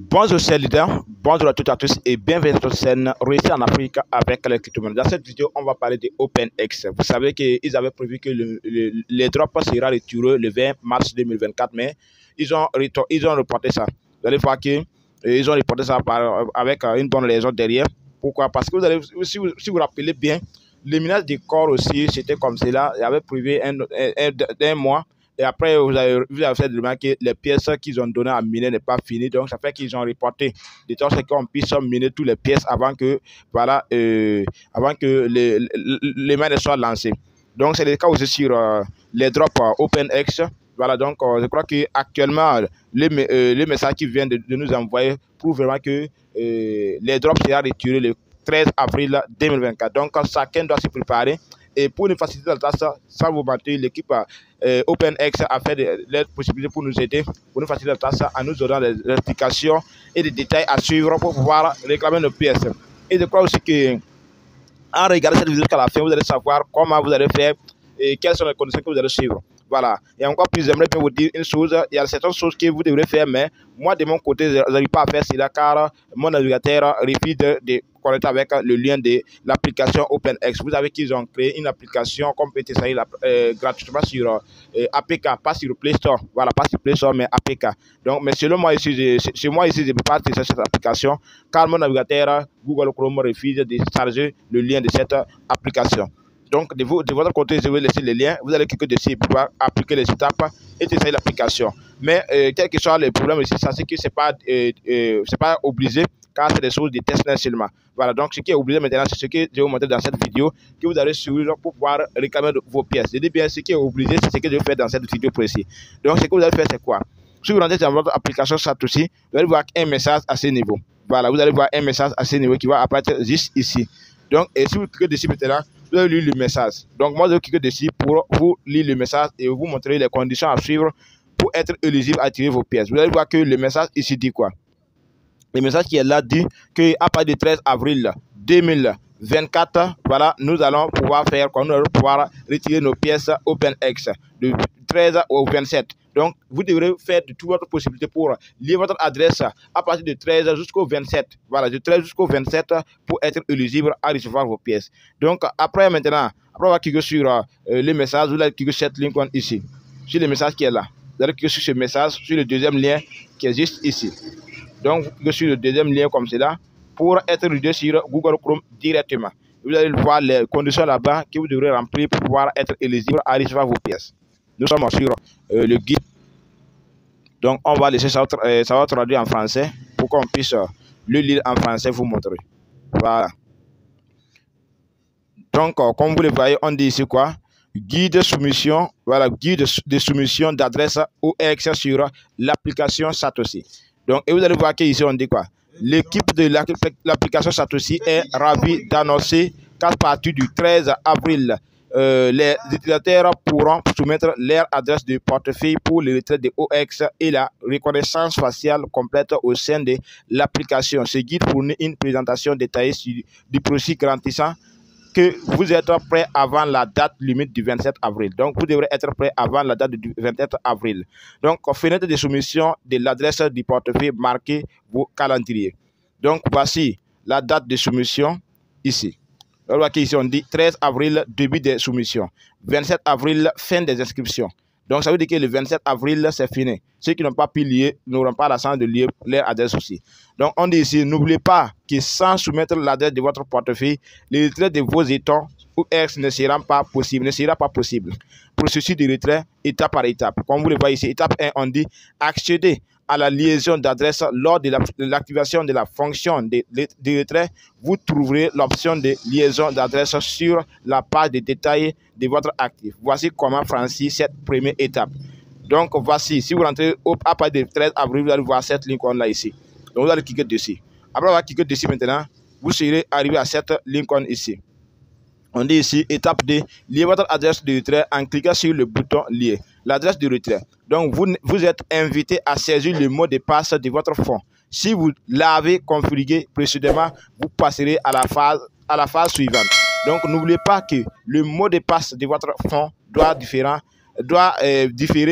Bonjour chers leaders, bonjour à toutes et à tous et bienvenue sur cette chaîne Réussir en Afrique avec les crypto-monnaies. Dans cette vidéo, on va parler de OpenX. Vous savez qu'ils avaient prévu que les drops sera retiré le 20 mars 2024, mais ils ont reporté ça. Vous allez voir qu'ils ont reporté ça avec une bonne raison derrière. Pourquoi? Parce que si vous rappelez bien, le minage des corps aussi, c'était comme cela. Il avait prévu un mois. Et après, vous avez fait remarquer que les pièces qu'ils ont données à miner n'est pas fini. Donc, ça fait qu'ils ont reporté de sorte qu'on puisse miner toutes les pièces avant que, voilà, avant que les mines soient lancées. Donc, c'est le cas aussi sur les drops OpenX. Voilà, donc, je crois qu'actuellement, le message qui vient de nous envoyer prouve vraiment que les drops seront retirés le 13 avril 2024. Donc, chacun doit se préparer. Et pour nous faciliter la tâche, sans vous mentir, l'équipe OpenX a fait les possibilités pour nous aider, pour nous faciliter la tâche en nous donnant des explications et des détails à suivre pour pouvoir réclamer nos pièces. Et je crois aussi que en regardant cette vidéo jusqu'à la fin, vous allez savoir comment vous allez faire et quelles sont les conditions que vous allez suivre. Voilà. Et encore plus, j'aimerais bien vous dire une chose. Il y a certaines choses que vous devrez faire, mais moi, de mon côté, je n'arrive pas à faire cela car mon navigateur refuse de connecter avec le lien de l'application OpenX. Vous savez qu'ils ont créé une application qu'on peut télécharger gratuitement sur APK, pas sur Play Store. Voilà, pas sur Play Store, mais APK. Donc, mais selon moi ici, chez moi ici, je ne peux pas télécharger cette application car mon navigateur Google Chrome refuse de charger le lien de cette application. Donc, de votre côté, je vais laisser le lien. Vous allez cliquer dessus pour pouvoir appliquer les étapes et tester l'application. Mais, quel que soit le problème ici, c'est que ce n'est pas obligé, car c'est des choses de test seulement. Voilà, donc ce qui est obligé maintenant, c'est ce que je vais vous montrer dans cette vidéo, que vous allez suivre pour pouvoir réclamer vos pièces. Je dis bien, ce qui est obligé, c'est ce que je vais faire dans cette vidéo précise. Donc, ce que vous allez faire, c'est quoi? Si vous rentrez dans votre application Satoshi, vous allez voir un message à ce niveau. Voilà, vous allez voir un message à ce niveau qui va apparaître juste ici. Donc, et si vous cliquez dessus maintenant, vous allez lire le message. Donc, moi, je vais cliquer dessus pour vous lire le message et vous montrer les conditions à suivre pour être éligible à tirer vos pièces. Vous allez voir que le message ici dit quoi? Le message qui est là dit qu'à partir du 13 avril 2024, voilà, nous allons pouvoir faire quoi? Nous allons pouvoir retirer nos pièces OpenX du 13 au 27. Donc, vous devrez faire de toute votre possibilité pour lier votre adresse à partir du 13 jusqu'au 27. Voilà, du 13 jusqu'au 27 pour être éligible à recevoir vos pièces. Donc, après maintenant, après avoir cliqué sur le message, vous allez cliquer sur cette link ici, sur le message qui est là. Vous allez cliquer sur ce message, sur le deuxième lien qui est juste ici. Donc, vous cliquez sur le deuxième lien comme cela pour être redirigé sur Google Chrome directement. Vous allez voir les conditions là-bas que vous devrez remplir pour pouvoir être éligible à recevoir vos pièces. Nous sommes sur le guide. Donc, on va laisser ça va traduire en français pour qu'on puisse le lire en français, vous montrer. Voilà. Donc, comme vous le voyez, on dit ici quoi? Guide de soumission, voilà, guide de soumission d'adresse OX sur l'application Satoshi. Donc, et vous allez voir qu'ici, on dit quoi? L'équipe de l'application Satoshi est ravie d'annoncer qu'à partir du 13 avril, les utilisateurs pourront soumettre leur adresse de portefeuille pour le retrait de OX et la reconnaissance faciale complète au sein de l'application. Ce guide fournit une présentation détaillée du processus garantissant que vous êtes prêt avant la date limite du 27 avril. Donc, vous devrez être prêt avant la date du 27 avril. Donc, fenêtre de soumission de l'adresse du portefeuille, marquez vos calendriers. Donc, voici la date de soumission ici. Alors, ici, on dit 13 avril, début des soumissions. 27 avril, fin des inscriptions. Donc, ça veut dire que le 27 avril, c'est fini. Ceux qui n'ont pas pu lier n'auront pas la chance de lier leur adresse aussi. Donc, on dit ici, n'oubliez pas que sans soumettre l'adresse de votre portefeuille, le retrait de vos jetons ou X ne sera pas possible. Processus de retrait, étape par étape. Comme vous le voyez ici, étape 1, on dit accéder à la liaison d'adresse lors de l'activation de la fonction de retrait. Vous trouverez l'option de liaison d'adresse sur la page de détails de votre actif. Voici comment franchir cette première étape. Donc, voici, si vous rentrez à partir du 13 avril, vous allez voir cette ligne là ici. Donc, vous allez cliquer dessus. Après avoir cliqué dessus maintenant, vous serez arrivé à cette ligne ici. On dit ici, étape 2, liez votre adresse de retrait en cliquant sur le bouton lier. L'adresse de retrait. Donc, vous êtes invité à saisir le mot de passe de votre fonds. Si vous l'avez configuré précédemment, vous passerez à la phase suivante. Donc, n'oubliez pas que le mot de passe de votre fonds doit différer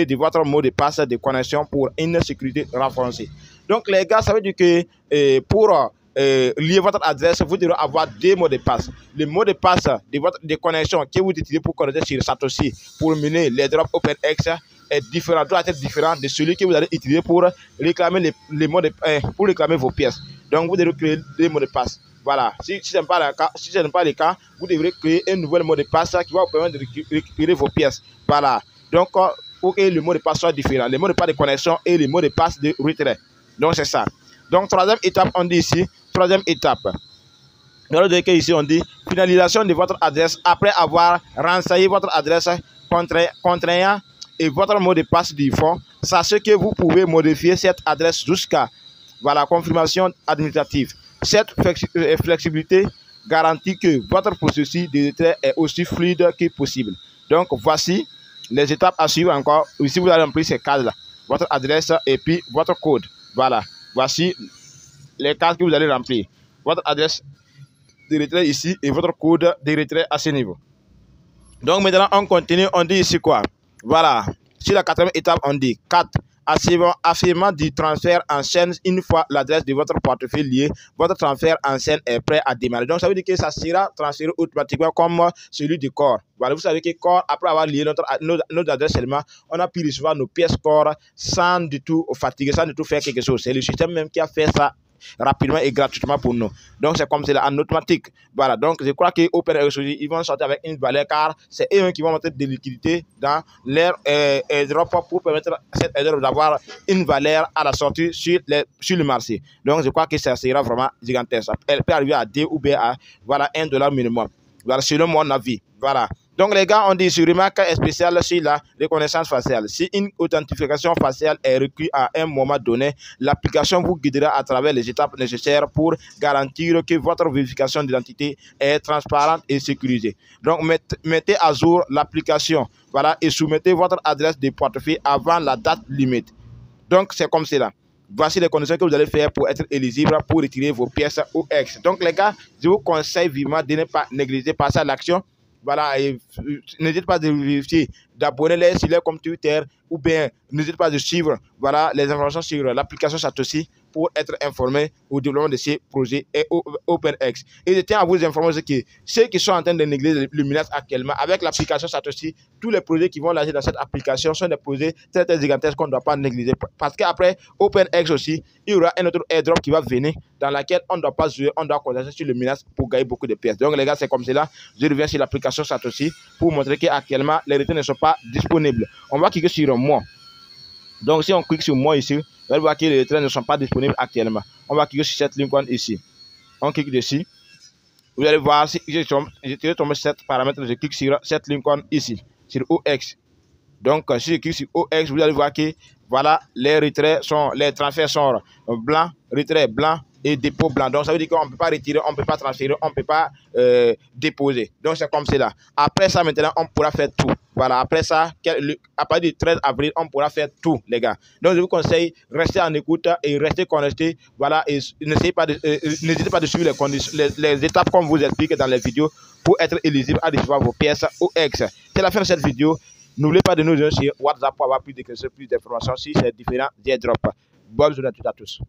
de votre mot de passe de connexion pour une sécurité renforcée. Donc les gars, ça veut dire que pour lier votre adresse, vous devrez avoir deux mots de passe. Le mot de passe de connexion que vous utilisez pour connecter sur Satoshi pour mener les drops OpenX est différent, doit être différent de celui que vous allez utiliser pour réclamer les mots pour réclamer vos pièces. Donc vous devez créer des mots de passe. Voilà. Si ce n'est pas le cas, vous devrez créer un nouvel mot de passe qui va vous permettre de récupérer vos pièces. Voilà. Donc pour que le mot de passe soit différent, le mot de passe de connexion et le mot de passe de retrait. Donc c'est ça. Donc troisième étape, on dit ici, troisième étape. Dans le cas ici, on dit finalisation de votre adresse après avoir renseigné votre adresse contraignant et votre mot de passe du fond. Sachez que vous pouvez modifier cette adresse jusqu'à confirmation administrative. Cette flexibilité garantit que votre processus de retrait est aussi fluide que possible. Donc voici les étapes à suivre encore. Ici, vous allez remplir ces cases-là. Votre adresse et puis votre code. Voilà. Voici les cases que vous allez remplir. Votre adresse de retrait ici et votre code de retrait à ce niveau. Donc maintenant, on continue. On dit ici quoi? Voilà. Sur la quatrième étape, on dit 4. Affirmant du transfert en chaîne. Une fois l'adresse de votre portefeuille liée, votre transfert en chaîne est prêt à démarrer. Donc ça veut dire que ça sera transféré automatiquement comme celui du corps. Voilà, vous savez que corps, après avoir lié notre adresse seulement, on a pu recevoir nos pièces corps sans du tout fatiguer, sans du tout faire quelque chose. C'est le système même qui a fait ça rapidement et gratuitement pour nous. Donc c'est comme c'est en automatique. Voilà, donc je crois que OpenX ils vont sortir avec une valeur car c'est eux qui vont mettre des liquidités dans leur airdrop pour permettre à cette airdrop d'avoir une valeur à la sortie sur le marché. Donc je crois que ça sera vraiment gigantesque. Elle peut arriver à 2 ou bien à $1 minimum. Voilà, selon mon avis. Voilà. Donc les gars, on dit sur remarque spéciale sur la reconnaissance faciale. Si une authentification faciale est requise à un moment donné, l'application vous guidera à travers les étapes nécessaires pour garantir que votre vérification d'identité est transparente et sécurisée. Donc mettez à jour l'application, voilà, et soumettez votre adresse de portefeuille avant la date limite. Donc c'est comme cela. Voici les conditions que vous allez faire pour être éligible pour retirer vos pièces OX. Donc les gars, je vous conseille vivement de ne pas négliger passer à l'action. Voilà, et n'hésitez pas de vérifier, d'abonner sur les comptes Twitter ou bien n'hésitez pas de suivre les informations sur l'application Satoshi pour être informé au développement de ces projets et OpenX. Et je tiens à vous informer que ceux qui sont en train de négliger le Minas actuellement, avec l'application Satoshi, tous les projets qui vont lancer dans cette application sont des projets très très gigantesques qu'on ne doit pas négliger. Parce qu'après OpenX aussi, il y aura un autre airdrop qui va venir dans laquelle on ne doit pas jouer, on doit concentrer sur le Minas pour gagner beaucoup de pièces. Donc les gars, c'est comme cela. Je reviens sur l'application Satoshi pour montrer qu'actuellement, les retraits ne sont pas disponibles. On va cliquer sur moi. Donc si on clique sur moi ici, vous allez voir que les retraits ne sont pas disponibles actuellement. On va cliquer sur cette Lincoln ici. On clique dessus. Vous allez voir si j'ai tombé sur cet paramètre, je clique sur cette Lincoln ici, sur OX. Donc si je clique sur OX, vous allez voir que voilà, les transferts sont blancs, retrait blanc et dépôt blanc. Donc ça veut dire qu'on ne peut pas retirer, on ne peut pas transférer, on ne peut pas déposer. Donc c'est comme cela. Après ça, maintenant, on pourra faire tout. Voilà, après ça, à partir du 13 avril, on pourra faire tout, les gars. Donc je vous conseille, restez en écoute et restez connectés. Voilà, et n'hésitez pas de suivre les étapes qu'on vous explique dans les vidéos pour être éligible à recevoir vos pièces OX. C'est la fin de cette vidéo. N'oubliez pas de nous joindre sur WhatsApp pour avoir plus d'informations sur ces différents airdrops. Bonne journée à toutes et à tous.